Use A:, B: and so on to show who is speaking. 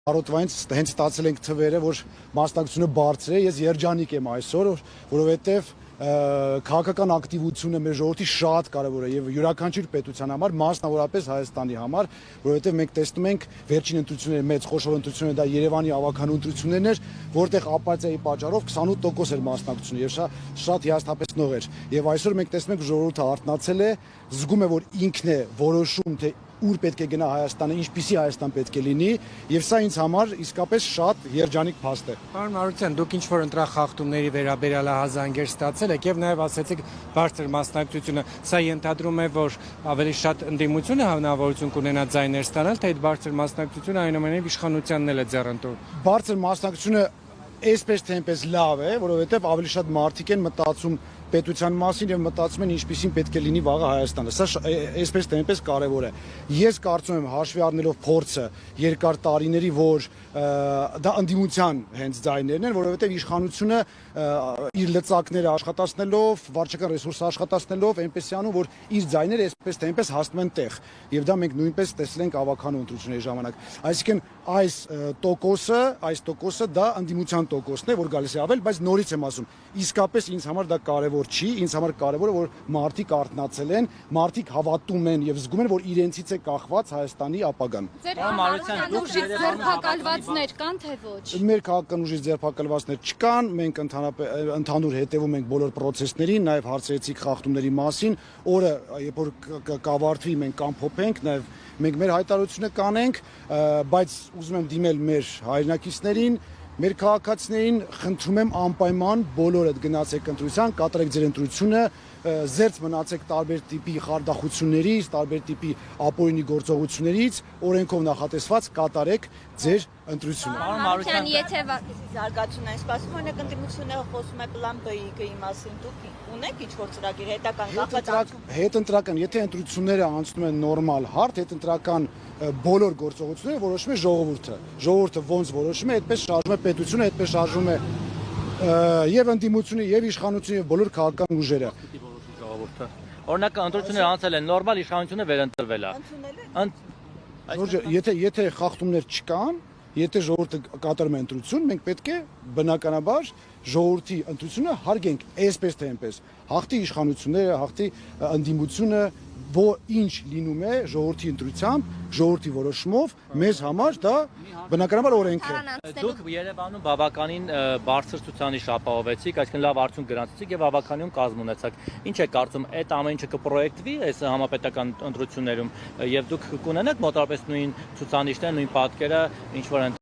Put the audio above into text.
A: Առօրյայից հենց ստացել ենք թվերը, որ մասնակցությունը բարձր է, ես երջանիկ եմ այսօր, որովհետև քաղաքական ակտիվությունը մեր ժողովրդի շատ կարևոր է եւ յուրաքանչյուր պետության համար, մասնավորապես Հայաստանի համար, որովհետեւ մենք տեսնում ենք վերջին ընտրությունները մեծ խոշոր ընտրությունները դա Երևանի ավականու ընտրություններն էր, որտեղ ապաթիայի պատճառով 28% էր մասնակցությունը եւ շատ հիասթափեցնող էր։ Եվ այսօր մենք տեսնում ենք ժողովուրդը արթնացել է, զգում է, որ ինքն է որոշում, թե ուր պետք է գնա Հայաստանը, ինչպիսի Հայաստան պետք է լինի, եւ սա ինձ համար իսկապես շատ երջանիկ փաստ է։
B: Պարոն Մարության, դուք ինչ որ ընտրախախտումների վերաբերյալ հազանգեր ստացել եք եւ նաեւ ասացիք բարձր մասնակցությունը, սա ենթադրում է, որ ավելի շատ ընդդիմությունը հնարավորություն կունենա ձայներ ստանալ, թե այդ բարձր մասնակցությունը այնուամենայնիվ իշխանությանն էլ է ձեռնտու։
A: Բարձր մասնակցությունը այսպես թե այնպես լավ է, որովհետեւ ավելի շատ մարդիկ են մտածում պետության մասին եւ մտածում են ինչպիսին պետք է լինի վաղը Հայաստանը։ Սա այսպես թե այնպես կարեւոր է։ Ես կարծում եմ հաշվի առնելով փորձը երկար տարիների, որ դա ընդդիմության հենց ձայներն են, որովհետեւ իշխանությունը իր լծակները աշխատացնելով, վարչական ռեսուրսը աշխատացնելով, այնպես անում, որ իր ձայները այսպես թե այնպես հասնում են տեղ։ Եվ դա մենք նույնպես տեսել ենք ավականու ընտրությունների ժամանակ։ Այսինքն այս տոկոսը դա ընդդիմության տոկոսն է, որ գալիս է ավել, բայց նորից եմ ասում, իսկապես ինձ համար դա կարևոր չի, ինձ համար կարևոր է, որ մարդիկ արթնացել են, մարդիկ հավատում են եւ զգում են, որ իրենցից է կախված Հայաստանի ապագան։
C: Ձեր ուժից ձերբակալվածներ կան թե ոչ։
A: Մեր քաղաքական ուժից ձերբակալվածներ չկան, մենք ընդհանուր հետևում ենք բոլոր process-ներին, նաեւ հարցերեցիք խախտումների մասին, օրը երբ որ կավարտվի մենք կամփոփենք, նաեւ մենք մեր հայտարարությունը կանենք, բայց ուզում եմ դիմել մեր հայրենակիցներին, մեր քաղաքացիներին, խնդրում եմ անպայման բոլորդ գնացեք ընտրության, կատարեք ձեր ընտրությունը, զերծ մնացեք տարբեր տիպի խարդախություններից, տարբեր տիպի ապօրինի գործողություններից, օրենքով նախատեսված կատարեք ձեր ընտրությունը։
C: Պարոն Մարության, եթե
D: զարգացումն այն սպասում, օրինակ ընդդիմությունը խոսում է պլան B-ի մասին, դուք ունեք ինչ-որ ծրագիր հետական կախվածություն։
A: Հետընտրական, եթե ընտրությունները անցնում են նորմալ հարթ, հետընտրական բոլոր գործողությունները որոշում է ժողովուրդը։ Ժողովուրդը ոնց որոշում է, այդպես շարժվում է պետությունը, այդպես շարժվում է եւ ընդդիմությունը, եւ իշխանությունը, եւ բոլոր քաղաքական ուժերը։
E: Օրինակ ընտրությունները անցել են նորմալ, իշխանությունը վերընտրվել է։
A: Եթե խախտումներ չկան, եթե ժողովուրդը կատարում է ընտրություն, մենք պետք է բնականաբար ժողովրդի ընտրությունը հարգենք այսպես թե այնպես։ Հաղթի իշխանությունները, հաղթի ընդդիմությունը, ինչ լինում է ժողովրդի ընտրությամբ, ժողովրդի որոշումով, մեզ համար դա բնականաբար օրենք է։
E: Դուք Երևանում բավականին բարձր ցուցանիշ ապահովեցիք, այսինքն լավ արդյունք գրանցեցիք եւ բավականին կազմ ունեցաք։ Ինչ է կարծում, այդ ամեն ինչը կպրոյեկտվի այս համապետական ընտրություններում եւ դուք կունենաք մոտավորապես նույն ցուցանիշները, նույն պատկերը, ինչ որ